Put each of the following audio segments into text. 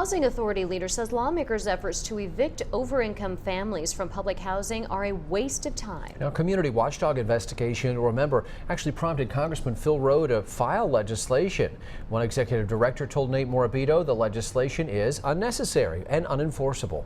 Housing Authority leader says lawmakers' efforts to evict over-income families from public housing are a waste of time. Now, community watchdog investigation, remember, actually prompted Congressman Phil Rowe to file legislation. One executive director told Nate Morabito the legislation is unnecessary and unenforceable.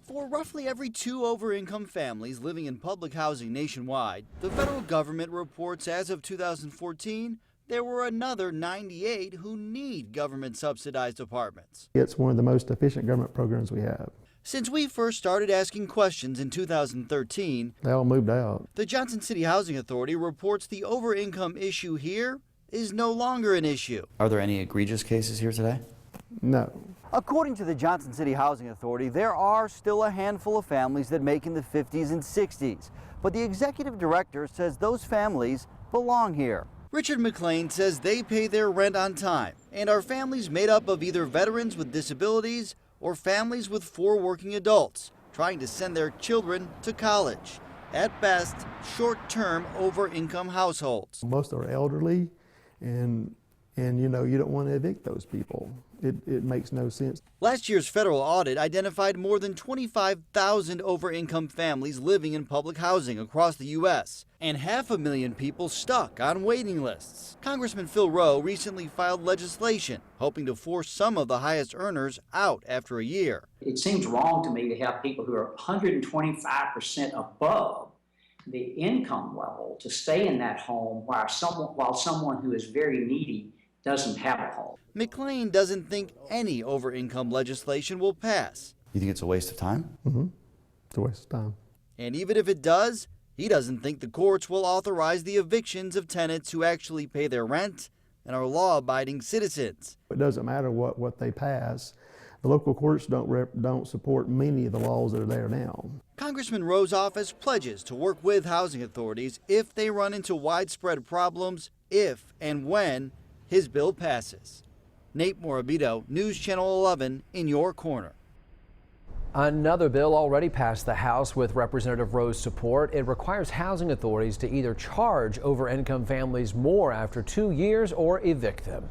For roughly every 2 over-income families living in public housing nationwide, the federal government reports as of 2014, there were another 98 who need government-subsidized apartments. It's one of the most efficient government programs we have. Since we first started asking questions in 2013, They all moved out. the Johnson City Housing Authority reports the over-income issue here is no longer an issue. Are there any egregious cases here today? No. According to the Johnson City Housing Authority, there are still a handful of families that make in the 50s and 60s, but the executive director says those families belong here. Richard McLean says they pay their rent on time and are families made up of either veterans with disabilities or families with 4 working adults trying to send their children to college. At best, short-term over-income households. Most are elderly, and you know, you don't want to evict those people. It makes no sense. Last year's federal audit identified more than 25,000 over-income families living in public housing across the U.S. and 500,000 people stuck on waiting lists. Congressman Phil Rowe recently filed legislation hoping to force some of the highest earners out after a year. It seems wrong to me to have people who are 125% above the income level to stay in that home while someone who is very needy doesn't have a home. McLean doesn't think any over-income legislation will pass. You think it's a waste of time? It's a waste of time. And even if it does, he doesn't think the courts will authorize the evictions of tenants who actually pay their rent and are law-abiding citizens. It doesn't matter what they pass. The local courts don't support many of the laws that are there now. Congressman Rowe's office pledges to work with housing authorities if they run into widespread problems, if and when his bill passes. Nate Morabito, News Channel 11, in your corner. Another bill already passed the House with Representative Rowe's support. It requires housing authorities to either charge over-income families more after 2 years or evict them.